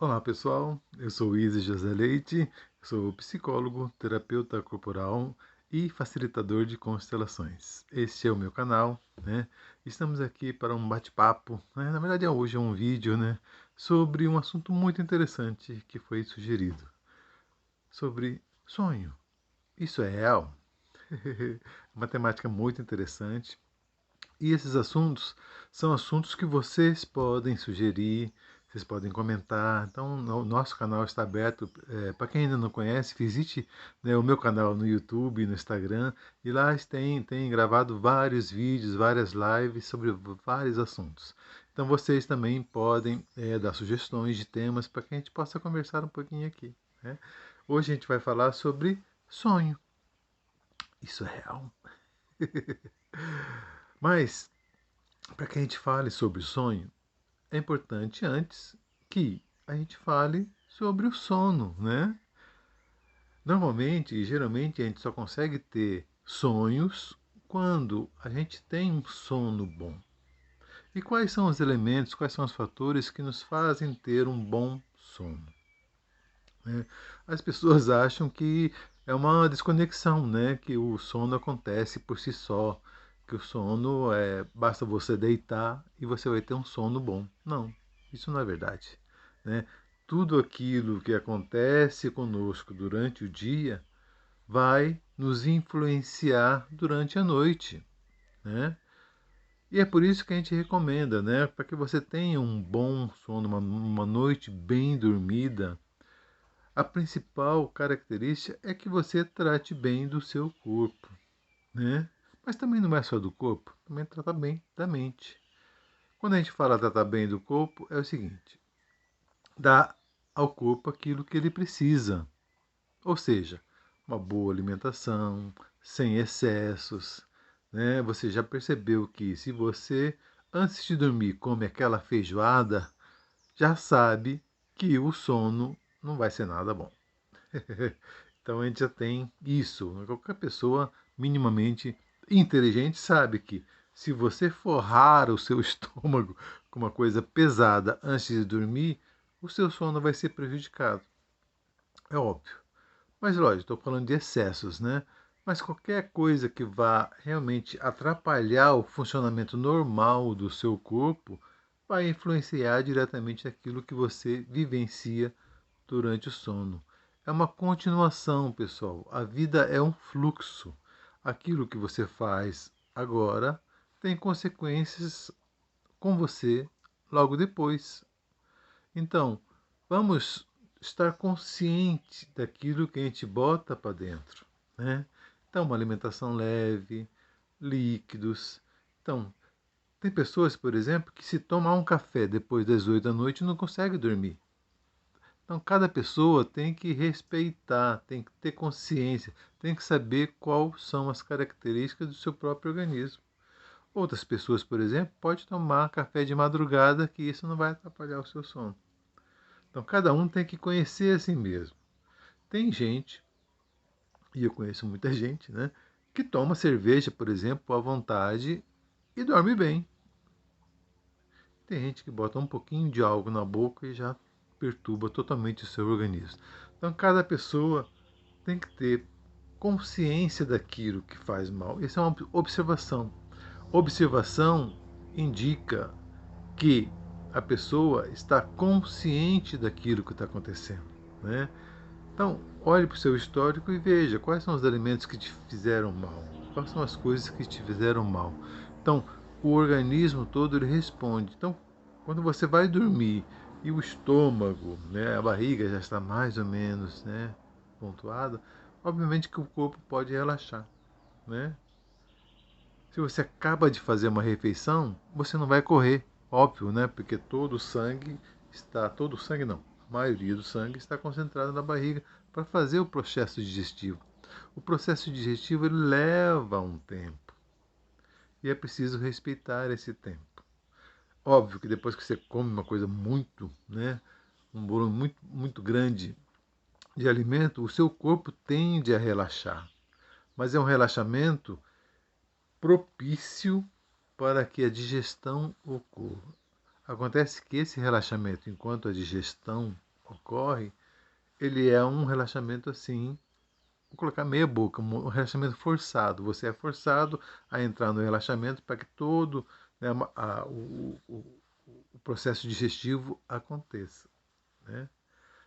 Olá pessoal, eu sou Izzy José Leite, sou psicólogo, terapeuta corporal e facilitador de constelações. Este é o meu canal, né? Estamos aqui para um bate-papo, né? Na verdade hoje é um vídeo, né? Sobre um assunto muito interessante que foi sugerido, sobre sonho. Isso é real? Uma temática muito interessante. E esses assuntos são assuntos que vocês podem sugerir, vocês podem comentar. Então, o nosso canal está aberto. Para quem ainda não conhece, visite, né, o meu canal no YouTube, no Instagram, e lá tem gravado vários vídeos, várias lives sobre vários assuntos. Então, vocês também podem dar sugestões de temas para que a gente possa conversar um pouquinho aqui, né? Hoje a gente vai falar sobre sonho. Isso é real? Mas, para que a gente fale sobre sonho, é importante antes que a gente fale sobre o sono, né? Normalmente e geralmente a gente só consegue ter sonhos quando a gente tem um sono bom. E quais são os elementos, quais são os fatores que nos fazem ter um bom sono, né? As pessoas acham que é uma desconexão, né? Que o sono acontece por si só, que o sono basta você deitar e você vai ter um sono bom. Não, isso não é verdade, né? Tudo aquilo que acontece conosco durante o dia vai nos influenciar durante a noite, né? E é por isso que a gente recomenda, né? Para que você tenha um bom sono, uma noite bem dormida, a principal característica é que você trate bem do seu corpo, né? Mas também não é só do corpo, também trata bem da mente. Quando a gente fala tratar bem do corpo, é o seguinte: dá ao corpo aquilo que ele precisa. Ou seja, uma boa alimentação, sem excessos, né? Você já percebeu que se você, antes de dormir, come aquela feijoada, já sabe que o sono não vai ser nada bom. Então a gente já tem isso. Qualquer pessoa minimamente inteligente sabe que se você forrar o seu estômago com uma coisa pesada antes de dormir, o seu sono vai ser prejudicado. É óbvio. Mas lógico, estou falando de excessos, né? Mas qualquer coisa que vá realmente atrapalhar o funcionamento normal do seu corpo vai influenciar diretamente aquilo que você vivencia durante o sono. É uma continuação, pessoal. A vida é um fluxo. Aquilo que você faz agora tem consequências com você logo depois. Então, vamos estar consciente daquilo que a gente bota para dentro, né? Então, uma alimentação leve, líquidos. Então, tem pessoas, por exemplo, que se tomar um café depois das 8 da noite não consegue dormir. Então, cada pessoa tem que respeitar, tem que ter consciência, tem que saber quais são as características do seu próprio organismo. Outras pessoas, por exemplo, podem tomar café de madrugada, que isso não vai atrapalhar o seu sono. Então, cada um tem que conhecer a si mesmo. Tem gente, e eu conheço muita gente, né, que toma cerveja, por exemplo, à vontade e dorme bem. Tem gente que bota um pouquinho de algo na boca e já perturba totalmente o seu organismo. Então, cada pessoa tem que ter consciência daquilo que faz mal. Essa é uma observação. Observação indica que a pessoa está consciente daquilo que está acontecendo, né? Então, olhe para o seu histórico e veja quais são os alimentos que te fizeram mal, quais são as coisas que te fizeram mal. Então, o organismo todo ele responde. Então, quando você vai dormir e o estômago, né, a barriga já está mais ou menos, né, pontuada, obviamente que o corpo pode relaxar, né? Se você acaba de fazer uma refeição, você não vai correr, óbvio, né? Porque todo o sangue todo o sangue não, a maioria do sangue está concentrado na barriga para fazer o processo digestivo. O processo digestivo ele leva um tempo e é preciso respeitar esse tempo. Óbvio que depois que você come uma coisa muito, né, um volume muito grande de alimento, o seu corpo tende a relaxar, mas é um relaxamento propício para que a digestão ocorra. Acontece que esse relaxamento, enquanto a digestão ocorre, ele é um relaxamento assim, vou colocar meia boca, um relaxamento forçado. Você é forçado a entrar no relaxamento para que todo, né, o processo digestivo aconteça. Né?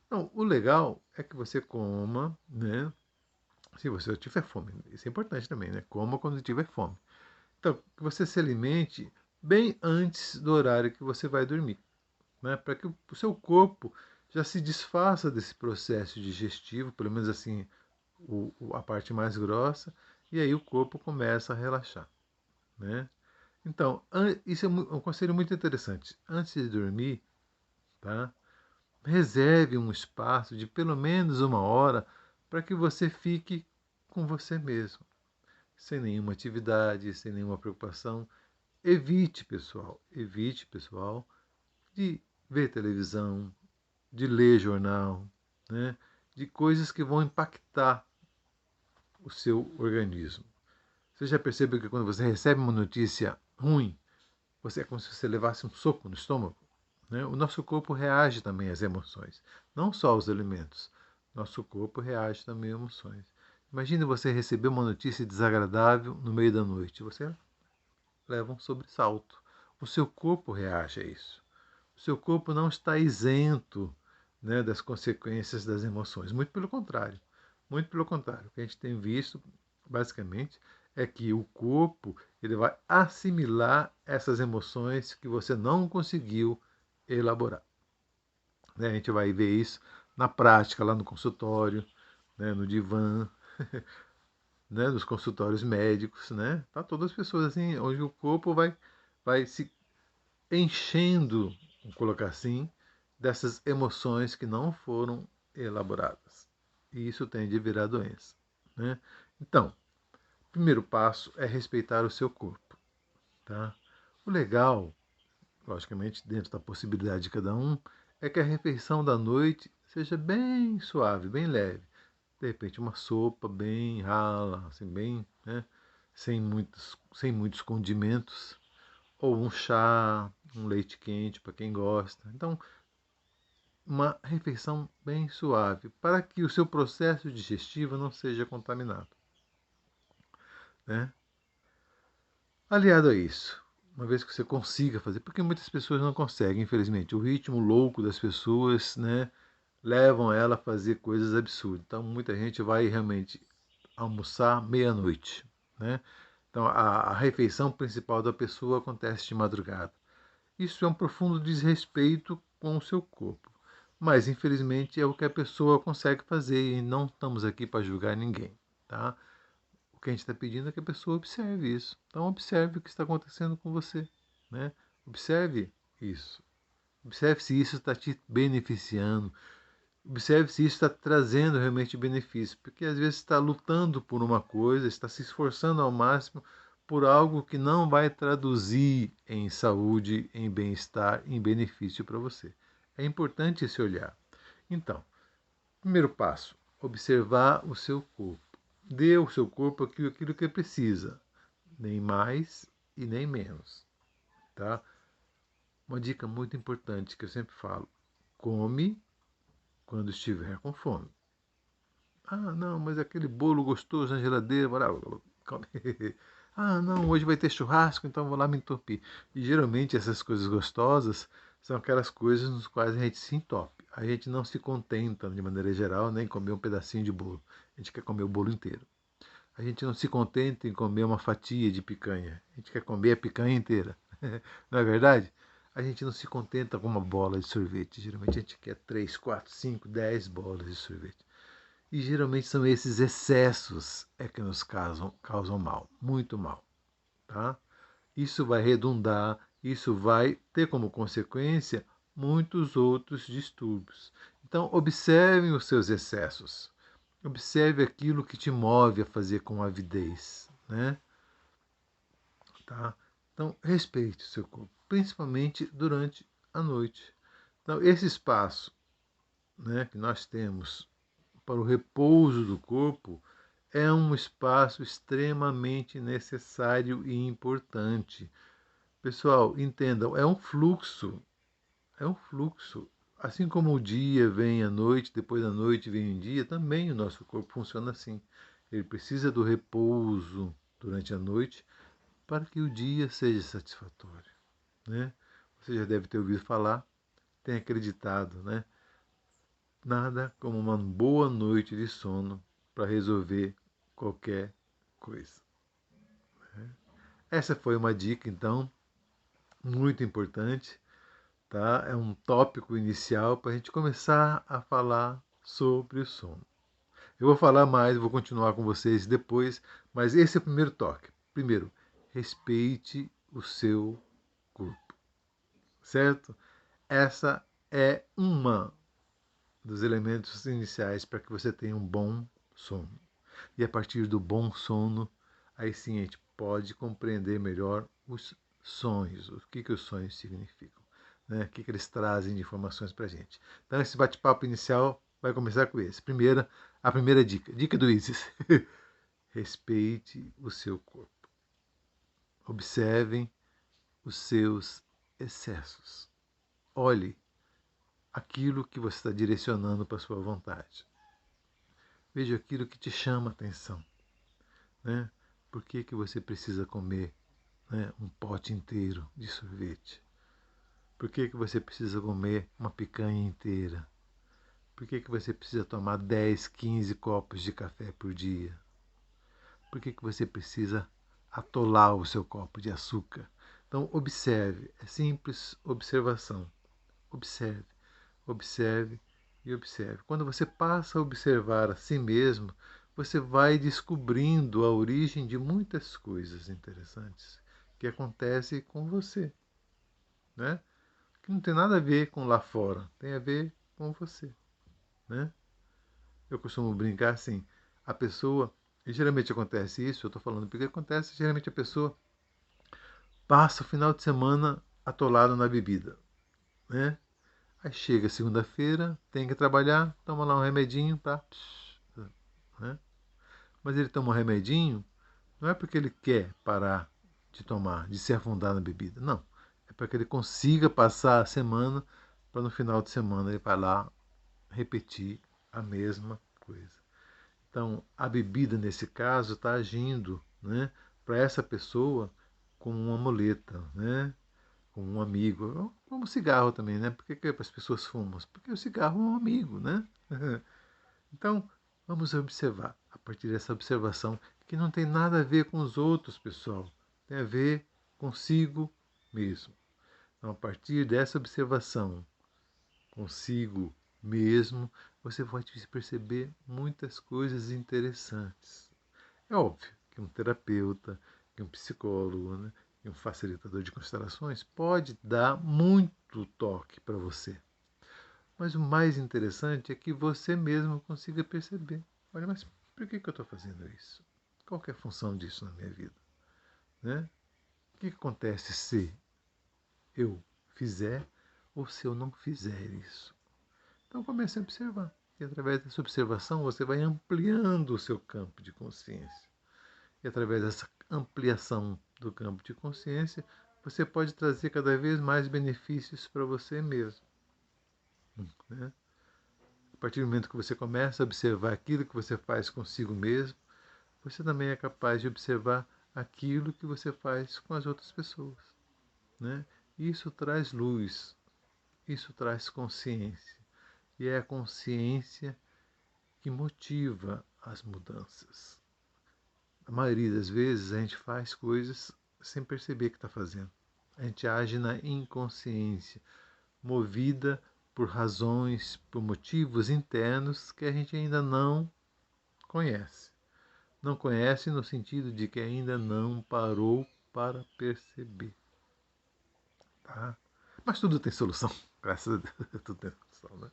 Então, o legal é que você coma, né? Se você tiver fome. Isso é importante também, né? Coma quando tiver fome. Então, que você se alimente bem antes do horário que você vai dormir, né? Para que o seu corpo já se desfaça desse processo digestivo, pelo menos assim, a parte mais grossa, e aí o corpo começa a relaxar, né? Então, isso é um conselho muito interessante. Antes de dormir, tá? Reserve um espaço de pelo menos 1 hora para que você fique com você mesmo, sem nenhuma atividade, sem nenhuma preocupação. Evite, pessoal, de ver televisão, de ler jornal, né? De coisas que vão impactar o seu organismo. Você já percebeu que quando você recebe uma notícia ruim, é como se você levasse um soco no estômago? Né? O nosso corpo reage também às emoções, não só aos alimentos. Nosso corpo reage também às emoções. Imagine você receber uma notícia desagradável no meio da noite. Você leva um sobressalto. O seu corpo reage a isso. O seu corpo não está isento, né, das consequências das emoções. Muito pelo contrário. Muito pelo contrário. O que a gente tem visto, basicamente, é que o corpo ele vai assimilar essas emoções que você não conseguiu elaborar. Né? A gente vai ver isso na prática, lá no consultório, né, no divã, né, nos consultórios médicos, né? Tá todas as pessoas assim, onde o corpo vai se enchendo, vamos colocar assim, dessas emoções que não foram elaboradas. E isso tende a virar doença. Né? Então, o primeiro passo é respeitar o seu corpo. Tá? O legal, logicamente, dentro da possibilidade de cada um, é que a refeição da noite seja bem suave, bem leve. De repente, uma sopa bem rala, assim, bem, né? Sem muitos condimentos, ou um chá, um leite quente para quem gosta. Então, uma refeição bem suave, para que o seu processo digestivo não seja contaminado. Né? Aliado a isso, uma vez que você consiga fazer, porque muitas pessoas não conseguem, infelizmente, o ritmo louco das pessoas, né, levam ela a fazer coisas absurdas. Então, muita gente vai realmente almoçar meia-noite. Né? Então, a refeição principal da pessoa acontece de madrugada. Isso é um profundo desrespeito com o seu corpo. Mas, infelizmente, é o que a pessoa consegue fazer e não estamos aqui para julgar ninguém. Tá? O que a gente está pedindo é que a pessoa observe isso. Então, observe o que está acontecendo com você. Né? Observe isso. Observe se isso está te beneficiando. Observe se isso está trazendo realmente benefício. Porque às vezes está lutando por uma coisa, está se esforçando ao máximo por algo que não vai traduzir em saúde, em bem-estar, em benefício para você. É importante esse olhar. Então, primeiro passo, observar o seu corpo. Dê ao seu corpo aquilo que precisa, nem mais e nem menos. Tá? Uma dica muito importante que eu sempre falo: come quando estiver com fome. Ah, não, mas aquele bolo gostoso na geladeira, vai lá, come. Ah, não, hoje vai ter churrasco, então vou lá me entupir. E geralmente essas coisas gostosas são aquelas coisas nos quais a gente se entope. A gente não se contenta, de maneira geral, nem comer um pedacinho de bolo. A gente quer comer o bolo inteiro. A gente não se contenta em comer uma fatia de picanha. A gente quer comer a picanha inteira. Não é verdade? A gente não se contenta com uma bola de sorvete. Geralmente a gente quer 3, 4, 5, 10 bolas de sorvete. E geralmente são esses excessos que nos causam mal, muito mal. Tá? Isso vai redundar, isso vai ter como consequência muitos outros distúrbios. Então, observem os seus excessos. Observe aquilo que te move a fazer com avidez. Né? Tá? Então, respeite o seu corpo, principalmente durante a noite. Então, esse espaço, né, que nós temos para o repouso do corpo é um espaço extremamente necessário e importante. Pessoal, entendam, é um fluxo. É um fluxo. assim como o dia vem à noite, depois da noite vem o dia, também o nosso corpo funciona assim. Ele precisa do repouso durante a noite para que o dia seja satisfatório, né? Você já deve ter ouvido falar, tem acreditado, né? Nada como uma boa noite de sono para resolver qualquer coisa. Essa foi uma dica, então, muito importante, tá? É um tópico inicial para a gente começar a falar sobre o sono. Eu vou falar mais, vou continuar com vocês depois, mas esse é o primeiro toque. Primeiro, respeite o seu corpo, certo? Essa é uma dos elementos iniciais para que você tenha um bom sono. E a partir do bom sono, aí sim a gente pode compreender melhor os sonhos, o que os sonhos significam, né? O que eles trazem de informações para a gente. Então esse bate-papo inicial vai começar com esse. A primeira dica, dica do Isis. Respeite o seu corpo. Observem os seus excessos. Olhe aquilo que você está direcionando para a sua vontade. Veja aquilo que te chama a atenção, né? Por que você precisa comer, né, um pote inteiro de sorvete? Por que você precisa comer uma picanha inteira? Por que você precisa tomar 10, 15 copos de café por dia? Por que você precisa atolar o seu copo de açúcar? Então, observe, é simples observação. Observe, observe e observe. Quando você passa a observar a si mesmo, você vai descobrindo a origem de muitas coisas interessantes que acontecem com você, né? Que não tem nada a ver com lá fora, tem a ver com você, né? Eu costumo brincar assim, a pessoa, e geralmente acontece isso, eu estou falando porque acontece, geralmente a pessoa passa o final de semana atolada na bebida, né? Aí chega segunda-feira, tem que trabalhar, toma lá um remedinho, tá? Né? Mas ele toma um remedinho não é porque ele quer parar de tomar, de se afundar na bebida, não. É para que ele consiga passar a semana, para no final de semana ele vai lá repetir a mesma coisa. Então, a bebida, nesse caso, está agindo, né, para essa pessoa como uma muleta, né, como um amigo, como o cigarro também, né? Por que as pessoas fumam? Porque o cigarro é um amigo, né? Então, vamos observar, a partir dessa observação, que não tem nada a ver com os outros, pessoal. Tem a ver consigo mesmo. Então, a partir dessa observação consigo mesmo, você vai perceber muitas coisas interessantes. É óbvio que um terapeuta, que um psicólogo, né, que um facilitador de constelações pode dar muito toque para você. Mas o mais interessante é que você mesmo consiga perceber. Olha, mas por que eu estou fazendo isso? Qual é a função disso na minha vida? Né? O que acontece se eu fizer ou se eu não fizer isso? Então comece a observar. E através dessa observação você vai ampliando o seu campo de consciência. E através dessa ampliação do campo de consciência, você pode trazer cada vez mais benefícios para você mesmo. Né? A partir do momento que você começa a observar aquilo que você faz consigo mesmo, você também é capaz de observar aquilo que você faz com as outras pessoas. Né? Isso traz luz, isso traz consciência. E é a consciência que motiva as mudanças. A maioria das vezes a gente faz coisas sem perceber que está fazendo. A gente age na inconsciência, movida por razões, por motivos internos que a gente ainda não conhece. Não conhece no sentido de que ainda não parou para perceber. Tá? Mas tudo tem solução, graças a Deus, tudo tem solução, né?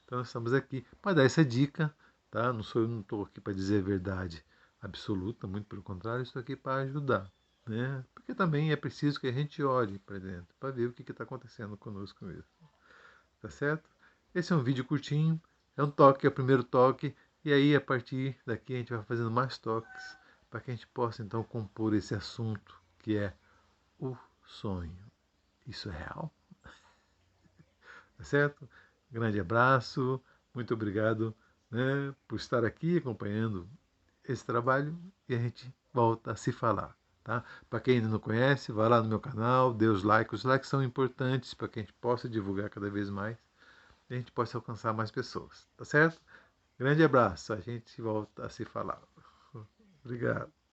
Então nós estamos aqui para dar essa dica, tá? Eu não estou aqui para dizer a verdade absoluta, muito pelo contrário, estou aqui para ajudar, né? Porque também é preciso que a gente olhe para dentro, para ver o que está acontecendo conosco mesmo, tá certo? Esse é um vídeo curtinho, é um toque, é o primeiro toque, e aí a partir daqui a gente vai fazendo mais toques para que a gente possa então compor esse assunto que é o sonho. Isso é real? Tá certo? Grande abraço, muito obrigado, né, por estar aqui acompanhando esse trabalho e a gente volta a se falar. Tá? Para quem ainda não conhece, vá lá no meu canal, dê os likes. Os likes são importantes para que a gente possa divulgar cada vez mais e a gente possa alcançar mais pessoas. Tá certo? Grande abraço, a gente volta a se falar. Obrigado.